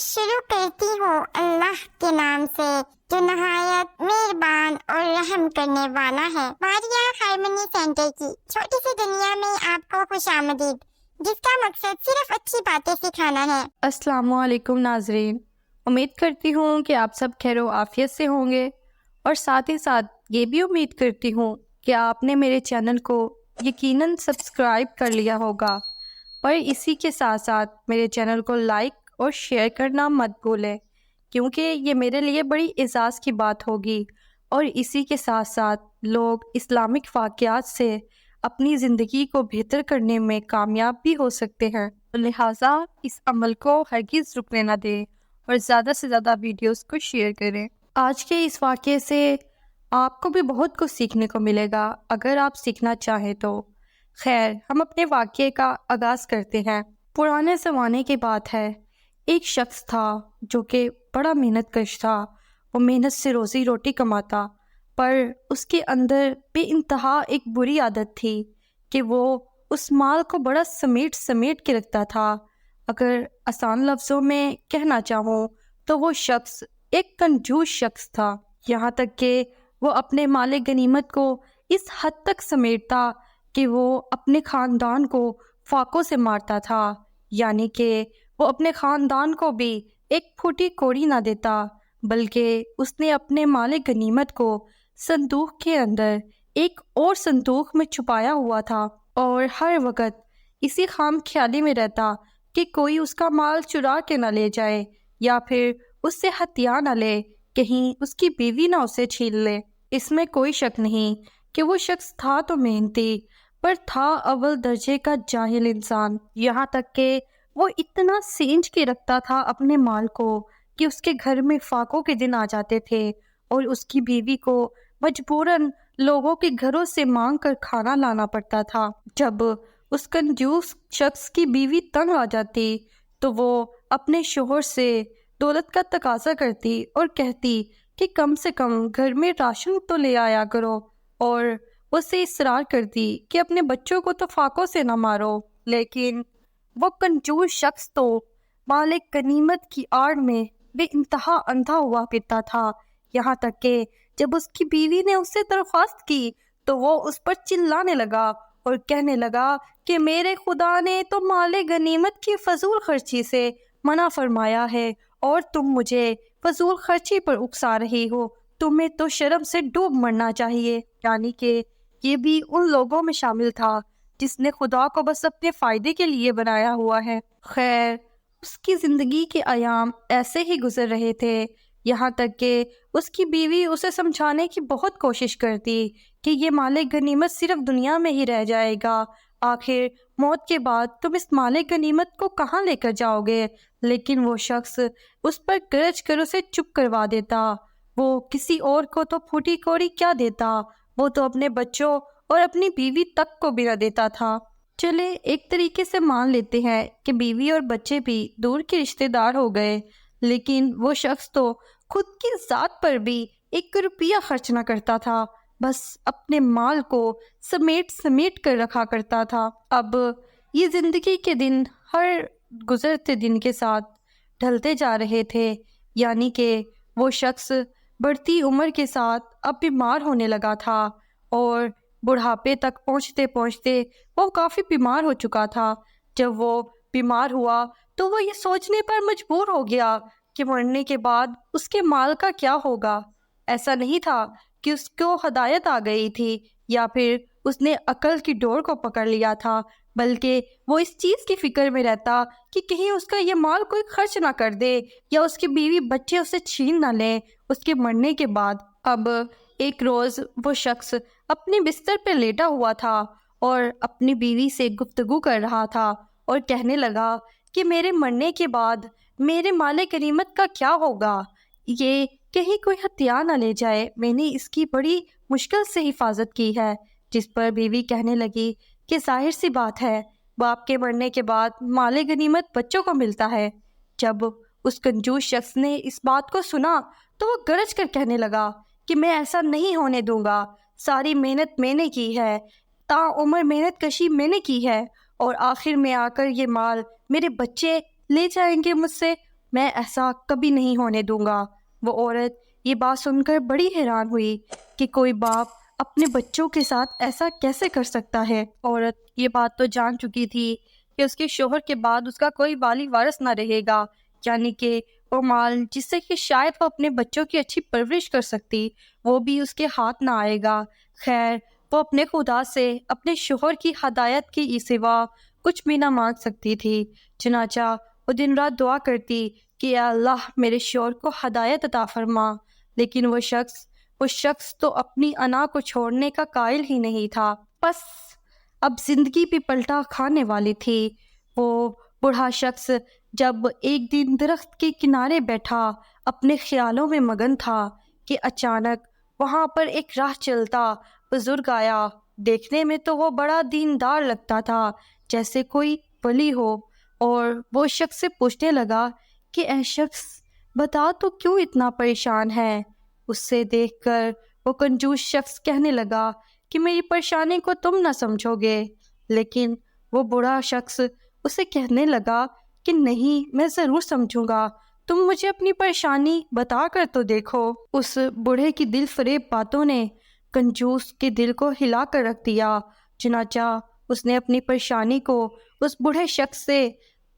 شروع کرتی ہوں اللہ کے نام سے جو نہایت مہربان اور رحم کرنے والا ہے۔ ماریا ہارمنی سینٹر کی چھوٹی سی دنیا میں آپ کو خوش آمدید، جس کا مقصد صرف اچھی باتیں سکھانا ہے۔ السلام علیکم ناظرین، امید کرتی ہوں کہ آپ سب خیر و عافیت سے ہوں گے، اور ساتھ ہی ساتھ یہ بھی امید کرتی ہوں کہ آپ نے میرے چینل کو یقیناً سبسکرائب کر لیا ہوگا، اور اسی کے ساتھ ساتھ میرے چینل کو لائک اور شیئر کرنا مت بھولیں، کیونکہ یہ میرے لیے بڑی اعزاز کی بات ہوگی، اور اسی کے ساتھ ساتھ لوگ اسلامک واقعات سے اپنی زندگی کو بہتر کرنے میں کامیاب بھی ہو سکتے ہیں۔ لہٰذا اس عمل کو ہرگز رکنے نہ دیں اور زیادہ سے زیادہ ویڈیوز کو شیئر کریں۔ آج کے اس واقعے سے آپ کو بھی بہت کچھ سیکھنے کو ملے گا اگر آپ سیکھنا چاہیں تو۔ خیر، ہم اپنے واقعے کا آغاز کرتے ہیں۔ پرانے زمانے کی بات ہے، ایک شخص تھا جو کہ بڑا محنت کش تھا۔ وہ محنت سے روزی روٹی کماتا، پر اس کے اندر بے انتہا ایک بری عادت تھی کہ وہ اس مال کو بڑا سمیٹ سمیٹ کے رکھتا تھا۔ اگر آسان لفظوں میں کہنا چاہوں تو وہ شخص ایک کنجوس شخص تھا، یہاں تک کہ وہ اپنے مال غنیمت کو اس حد تک سمیٹتا کہ وہ اپنے خاندان کو فاقوں سے مارتا تھا، یعنی کہ وہ اپنے خاندان کو بھی ایک پھوٹی کوڑی نہ دیتا، بلکہ اس نے اپنے مال غنیمت کو صندوق کے اندر ایک اور صندوق میں چھپایا ہوا تھا، اور ہر وقت اسی خام خیالی میں رہتا کہ کوئی اس کا مال چرا کے نہ لے جائے، یا پھر اس سے ہتھیار نہ لے، کہیں اس کی بیوی نہ اسے چھین لے۔ اس میں کوئی شک نہیں کہ وہ شخص تھا تو محنتی، پر تھا اول درجے کا جاہل انسان، یہاں تک کہ وہ اتنا سینچ کے رکھتا تھا اپنے مال کو کہ اس کے گھر میں فاقوں کے دن آ جاتے تھے، اور اس کی بیوی کو مجبوراً لوگوں کے گھروں سے مانگ کر کھانا لانا پڑتا تھا۔ جب اس کنجوس شخص کی بیوی تنگ آ جاتی تو وہ اپنے شوہر سے دولت کا تقاضا کرتی اور کہتی کہ کم سے کم گھر میں راشن تو لے آیا کرو، اور اس سے اصرار کرتی کہ اپنے بچوں کو تو فاقوں سے نہ مارو، لیکن وہ کنجوس شخص تو مالک غنیمت کی آڑ میں بے انتہا اندھا ہوا پھرتا تھا، یہاں تک کہ جب اس کی بیوی نے اس سے درخواست کی تو وہ اس پر چلانے لگا اور کہنے لگا کہ میرے خدا نے تو مال غنیمت کی فضول خرچی سے منع فرمایا ہے، اور تم مجھے فضول خرچی پر اکسا رہی ہو، تمہیں تو شرم سے ڈوب مرنا چاہیے۔ یعنی کہ یہ بھی ان لوگوں میں شامل تھا جس نے خدا کو بس اپنے فائدے کے لیے بنایا ہوا ہے۔ خیر، اس کی زندگی کے ایام ایسے ہی گزر رہے تھے، یہاں تک کہ اس کی بیوی اسے سمجھانے کی بہت کوشش کرتی کہ یہ مال غنیمت صرف دنیا میں ہی رہ جائے گا، آخر موت کے بعد تم اس مال غنیمت کو کہاں لے کر جاؤ گے، لیکن وہ شخص اس پر گرج کر اسے چپ کروا دیتا۔ وہ کسی اور کو تو پھوٹی کوڑی کیا دیتا، وہ تو اپنے بچوں اور اپنی بیوی تک کو بھی نہ دیتا تھا۔ چلے ایک طریقے سے مان لیتے ہیں کہ بیوی اور بچے بھی دور کے رشتہ دار ہو گئے، لیکن وہ شخص تو خود کی ذات پر بھی ایک روپیہ خرچ نہ کرتا تھا، بس اپنے مال کو سمیٹ سمیٹ کر رکھا کرتا تھا۔ اب یہ زندگی کے دن ہر گزرتے دن کے ساتھ ڈھلتے جا رہے تھے، یعنی کہ وہ شخص بڑھتی عمر کے ساتھ اب بیمار ہونے لگا تھا، اور بڑھاپے تک پہنچتے پہنچتے وہ کافی بیمار ہو چکا تھا۔ جب وہ بیمار ہوا تو وہ یہ سوچنے پر مجبور ہو گیا کہ مرنے کے بعد اس کے مال کا کیا ہوگا۔ ایسا نہیں تھا کہ اس کو ہدایت آ گئی تھی یا پھر اس نے عقل کی ڈور کو پکڑ لیا تھا، بلکہ وہ اس چیز کی فکر میں رہتا کہ کہیں اس کا یہ مال کوئی خرچ نہ کر دے، یا اس کی بیوی بچے اسے چھین نہ لیں اس کے مرنے کے بعد۔ اب ایک روز وہ شخص اپنے بستر پہ لیٹا ہوا تھا اور اپنی بیوی سے گفتگو کر رہا تھا، اور کہنے لگا کہ میرے مرنے کے بعد میرے مال غنیمت کا کیا ہوگا، یہ کہیں کوئی ہتھیار نہ لے جائے، میں نے اس کی بڑی مشکل سے حفاظت کی ہے۔ جس پر بیوی کہنے لگی کہ ظاہر سی بات ہے، باپ کے مرنے کے بعد مال غنیمت بچوں کو ملتا ہے۔ جب اس کنجوس شخص نے اس بات کو سنا تو وہ گرج کر کہنے لگا کہ میں ایسا نہیں ہونے دوں گا، ساری محنت میں نے کی ہے، تا عمر محنت کشی میں نے کی ہے، اور آخر میں آ کر یہ مال میرے بچے لے جائیں گے مجھ سے، میں ایسا کبھی نہیں ہونے دوں گا۔ وہ عورت یہ بات سن کر بڑی حیران ہوئی کہ کوئی باپ اپنے بچوں کے ساتھ ایسا کیسے کر سکتا ہے۔ عورت یہ بات تو جان چکی تھی کہ اس کے شوہر کے بعد اس کا کوئی والی وارث نہ رہے گا، یعنی کہ وہ مال جس سے کہ شاید وہ اپنے بچوں کی اچھی پرورش کر سکتی، وہ بھی اس کے ہاتھ نہ آئے گا۔ خیر، وہ اپنے خدا سے اپنے شوہر کی ہدایت کے سوا کچھ بھی نہ مانگ سکتی تھی، چنانچہ وہ دن رات دعا کرتی کہ اے اللہ میرے شوہر کو ہدایت عطا فرما، لیکن وہ شخص تو اپنی انا کو چھوڑنے کا قائل ہی نہیں تھا۔ بس اب زندگی بھی پلٹا کھانے والی تھی۔ وہ بوڑھا شخص جب ایک دن درخت کے کنارے بیٹھا اپنے خیالوں میں مگن تھا کہ اچانک وہاں پر ایک راہ چلتا بزرگ آیا۔ دیکھنے میں تو وہ بڑا دیندار لگتا تھا، جیسے کوئی ولی ہو، اور وہ شخص سے پوچھنے لگا کہ اے شخص بتا تو کیوں اتنا پریشان ہے؟ اس سے دیکھ کر وہ کنجوس شخص کہنے لگا کہ میری پریشانی کو تم نہ سمجھو گے، لیکن وہ بوڑھا شخص اسے کہنے لگا کہ نہیں، میں ضرور سمجھوں گا، تم مجھے اپنی پریشانی بتا کر تو دیکھو۔ اس بوڑھے کی دل فریب باتوں نے کنجوس کے دل کو ہلا کر رکھ دیا، چنانچہ اس نے اپنی پریشانی کو اس بوڑھے شخص سے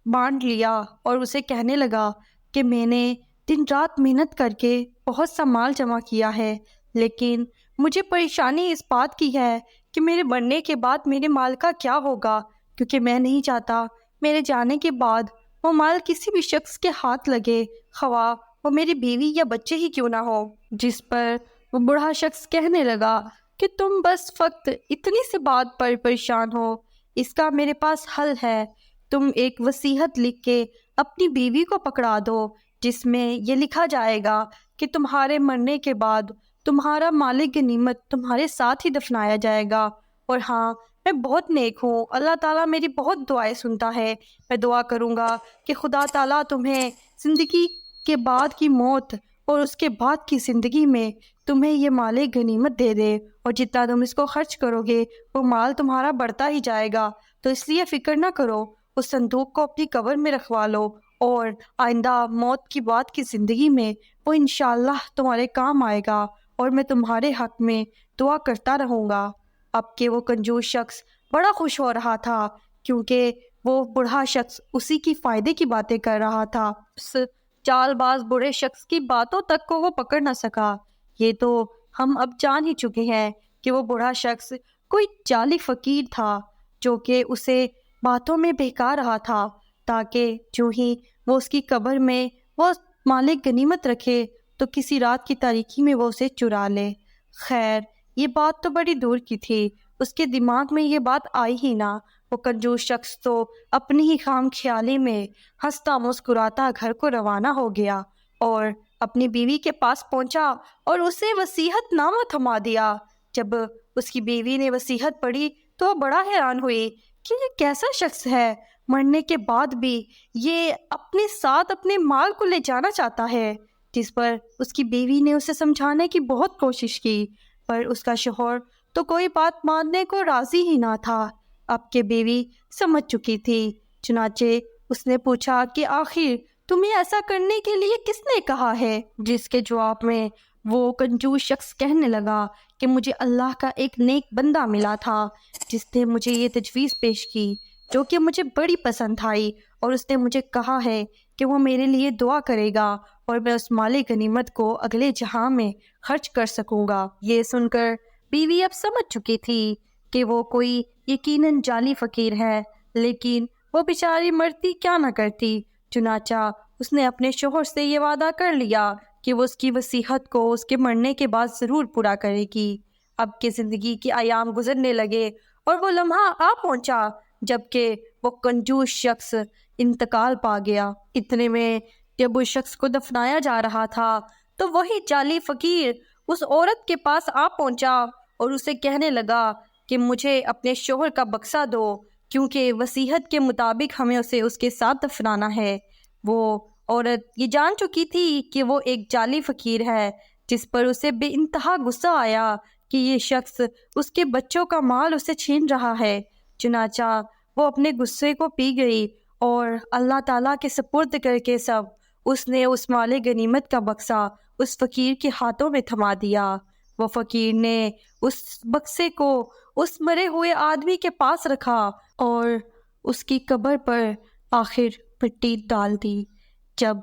بانٹ لیا اور اسے کہنے لگا کہ میں نے دن رات محنت کر کے بہت سا مال جمع کیا ہے، لیکن مجھے پریشانی اس بات کی ہے کہ میرے مرنے کے بعد میرے مال کا کیا ہوگا، کیونکہ میں نہیں چاہتا میرے جانے کے بعد وہ مال کسی بھی شخص کے ہاتھ لگے، خواہ وہ میری بیوی یا بچے ہی کیوں نہ ہو۔ جس پر وہ بوڑھا شخص کہنے لگا کہ تم بس فقط اتنی سی بات پر پریشان ہو، اس کا میرے پاس حل ہے۔ تم ایک وصیت لکھ کے اپنی بیوی کو پکڑا دو، جس میں یہ لکھا جائے گا کہ تمہارے مرنے کے بعد تمہارا مال غنیمت تمہارے ساتھ ہی دفنایا جائے گا۔ اور ہاں، میں بہت نیک ہوں، اللہ تعالیٰ میری بہت دعائیں سنتا ہے، میں دعا کروں گا کہ خدا تعالیٰ تمہیں زندگی کے بعد کی موت اور اس کے بعد کی زندگی میں تمہیں یہ مال غنیمت دے دے، اور جتنا تم اس کو خرچ کرو گے وہ مال تمہارا بڑھتا ہی جائے گا۔ تو اس لیے فکر نہ کرو، اس صندوق کو اپنی قبر میں رکھوا لو، اور آئندہ موت کی بعد کی زندگی میں وہ انشاءاللہ تمہارے کام آئے گا، اور میں تمہارے حق میں دعا کرتا رہوں گا۔ اب کہ وہ کنجوس شخص بڑا خوش ہو رہا تھا، کیونکہ وہ بوڑھا شخص اسی کی فائدے کی باتیں کر رہا تھا۔ اس چال باز بوڑھے شخص کی باتوں تک کو وہ پکڑ نہ سکا۔ یہ تو ہم اب جان ہی چکے ہیں کہ وہ بوڑھا شخص کوئی جعلی فقیر تھا، جو کہ اسے باتوں میں بہکا رہا تھا، تاکہ جو ہی وہ اس کی قبر میں وہ مال غنیمت رکھے تو کسی رات کی تاریکی میں وہ اسے چرا لے۔ خیر، یہ بات تو بڑی دور کی تھی، اس کے دماغ میں یہ بات آئی ہی نہ۔ وہ کنجوس شخص تو اپنی ہی خام خیالی میں ہنستا مسکراتا گھر کو روانہ ہو گیا، اور اپنی بیوی کے پاس پہنچا اور اسے وصیت نامہ تھما دیا۔ جب اس کی بیوی نے وصیت پڑھی تو وہ بڑا حیران ہوئی کہ یہ کیسا شخص ہے، مرنے کے بعد بھی یہ اپنے ساتھ اپنے مال کو لے جانا چاہتا ہے۔ جس پر اس کی بیوی نے اسے سمجھانے کی بہت کوشش کی، پر اس کا شوہر تو کوئی بات ماننے کو راضی ہی نہ تھا۔ اب کہ بیوی سمجھ چکی تھی، چنانچہ اس نے پوچھا کہ آخر تمہیں ایسا کرنے کے لیے کس نے کہا ہے؟ جس کے جواب میں وہ کنجوس شخص کہنے لگا کہ مجھے اللہ کا ایک نیک بندہ ملا تھا، جس نے مجھے یہ تجویز پیش کی جو کہ مجھے بڑی پسند آئی، اور اس نے مجھے کہا ہے کہ وہ میرے لیے دعا کرے گا اور میں اس مال غنیمت کو اگلے جہاں میں خرچ کر سکوں گا۔ یہ سن کر بیوی اب سمجھ چکی تھی کہ وہ کوئی یقیناً جعلی فقیر ہے، لیکن وہ بیچاری مرتی کیا نہ کرتی، چنانچہ اس نے اپنے شوہر سے یہ وعدہ کر لیا کہ وہ اس کی وصیت کو اس کے مرنے کے بعد ضرور پورا کرے گی۔ اب کہ زندگی کے ایام گزرنے لگے اور وہ لمحہ آ پہنچا جبکہ وہ کنجوس شخص انتقال پا گیا۔ اتنے میں جب اس شخص کو دفنایا جا رہا تھا تو وہی جعلی فقیر اس عورت کے پاس آ پہنچا اور اسے کہنے لگا کہ مجھے اپنے شوہر کا بکسہ دو، کیونکہ وصیت کے مطابق ہمیں اسے اس کے ساتھ دفنانا ہے۔ وہ عورت یہ جان چکی تھی کہ وہ ایک جعلی فقیر ہے، جس پر اسے بے انتہا غصہ آیا کہ یہ شخص اس کے بچوں کا مال اسے چھین رہا ہے۔ چنانچہ وہ اپنے غصے کو پی گئی اور اللہ تعالیٰ کے سپرد کر کے سب اس نے اس مال غنیمت کا بکسا اس فقیر کے ہاتھوں میں تھما دیا۔ وہ فقیر نے اس بکسے کو اس مرے ہوئے آدمی کے پاس رکھا اور اس کی قبر پر آخر مٹی ڈال دی۔ جب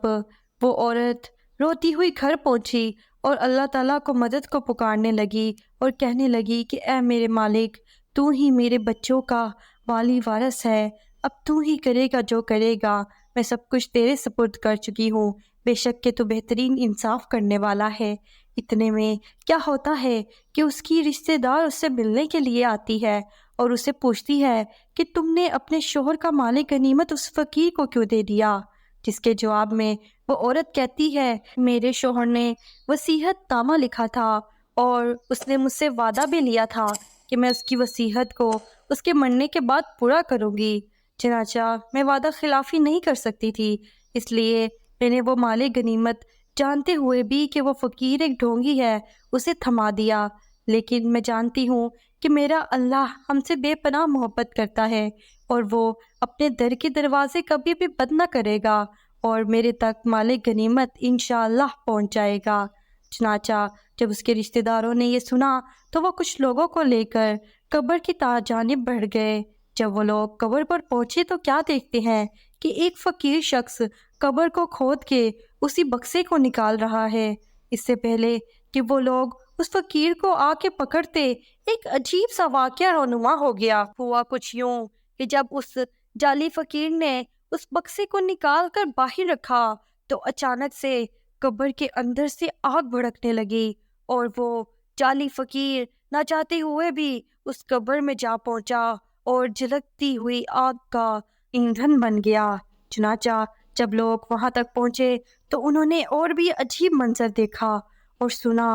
وہ عورت روتی ہوئی گھر پہنچی اور اللہ تعالیٰ کو مدد کو پکارنے لگی اور کہنے لگی کہ اے میرے مالک، تو ہی میرے بچوں کا والی وارث ہے، اب تو ہی کرے گا جو کرے گا، میں سب کچھ تیرے سپرد کر چکی ہوں، بے شک کہ تو بہترین انصاف کرنے والا ہے۔ اتنے میں کیا ہوتا ہے کہ اس کی رشتہ دار اس سے ملنے کے لیے آتی ہے اور اسے پوچھتی ہے کہ تم نے اپنے شوہر کا مال غنیمت اس فقیر کو کیوں دے دیا؟ جس کے جواب میں وہ عورت کہتی ہے، میرے شوہر نے وصیت نامہ لکھا تھا اور اس نے مجھ سے وعدہ بھی لیا تھا کہ میں اس کی وصیت کو اس کے مرنے کے بعد پورا کروں گی، چنانچہ میں وعدہ خلافی نہیں کر سکتی تھی، اس لیے میں نے وہ مال غنیمت جانتے ہوئے بھی کہ وہ فقیر ایک ڈھونگی ہے اسے تھما دیا، لیکن میں جانتی ہوں کہ میرا اللہ ہم سے بے پناہ محبت کرتا ہے اور وہ اپنے در کے دروازے کبھی بھی بند نہ کرے گا اور میرے تک مال غنیمت انشاءاللہ پہنچ جائے گا۔ چنانچہ جب اس کے رشتہ داروں نے یہ سنا تو وہ کچھ لوگوں کو لے کر قبر کی جانب بڑھ گئے۔ جب وہ لوگ قبر پر پہنچے تو کیا دیکھتے ہیں کہ ایک فقیر شخص قبر کو کھود کے اسی بکسے کو نکال رہا ہے۔ اس سے پہلے کہ وہ لوگ اس فقیر کو آ کے پکڑتے، ایک عجیب سا واقعہ رونما ہو گیا۔ ہوا کچھ یوں کہ جب اس جعلی فقیر نے اس بکسے کو نکال کر باہر رکھا تو اچانک سے قبر کے اندر سے آگ بھڑکنے لگی اور وہ جعلی فقیر نہ چاہتے ہوئے بھی اس قبر میں جا پہنچا اور جھلکتی ہوئی آگ کا ایندھن بن گیا۔ چنانچہ جب لوگ وہاں تک پہنچے تو انہوں نے اور بھی عجیب منظر دیکھا اور سنا۔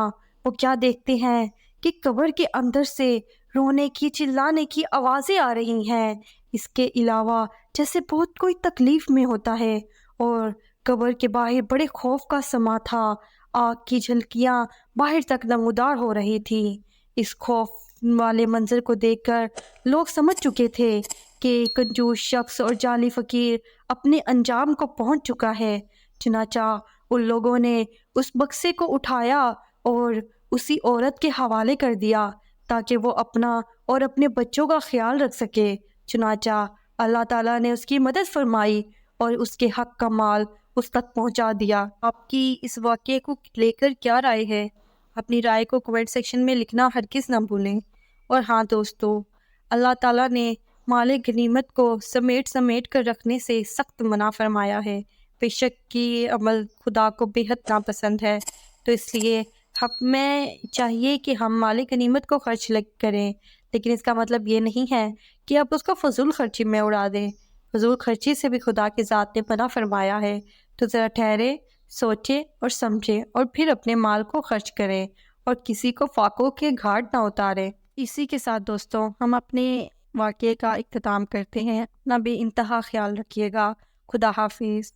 وہ کیا دیکھتے ہیں کہ قبر کے اندر سے رونے کی، چلانے کی آوازیں آ رہی ہیں، اس کے علاوہ جیسے بہت کوئی تکلیف میں ہوتا ہے، اور قبر کے باہر بڑے خوف کا سما تھا، آگ کی جھلکیاں باہر تک نمودار ہو رہی تھی۔ اس خوف والے منظر کو دیکھ کر لوگ سمجھ چکے تھے کہ کنجوس شخص اور جعلی فقیر اپنے انجام کو پہنچ چکا ہے۔ چنانچہ ان لوگوں نے اس بکسے کو اٹھایا اور اسی عورت کے حوالے کر دیا تاکہ وہ اپنا اور اپنے بچوں کا خیال رکھ سکے۔ چنانچہ اللہ تعالیٰ نے اس کی مدد فرمائی اور اس کے حق کا مال اس تک پہنچا دیا۔ آپ کی اس واقعے کو لے کر کیا رائے ہے؟ اپنی رائے کو کمنٹ سیکشن میں لکھنا ہرگز نہ بھولیں۔ اور ہاں دوستو، اللہ تعالیٰ نے مال غنیمت کو سمیٹ کر رکھنے سے سخت منع فرمایا ہے۔ بے شک کہ یہ عمل خدا کو بے حد ناپسند ہے، تو اس لیے ہمیں چاہیے کہ ہم مال غنیمت کو خرچ کریں، لیکن اس کا مطلب یہ نہیں ہے کہ آپ اس کو فضول خرچی میں اڑا دیں۔ فضول خرچی سے بھی خدا کی ذات نے منع فرمایا ہے، تو ذرا ٹھہرے، سوچیں اور سمجھیں اور پھر اپنے مال کو خرچ کریں اور کسی کو فاقوں کے گھاٹ نہ اتاریں۔ اسی کے ساتھ دوستوں ہم اپنے واقعے کا اختتام کرتے ہیں۔ اپنا بے انتہا خیال رکھیے گا۔ خدا حافظ۔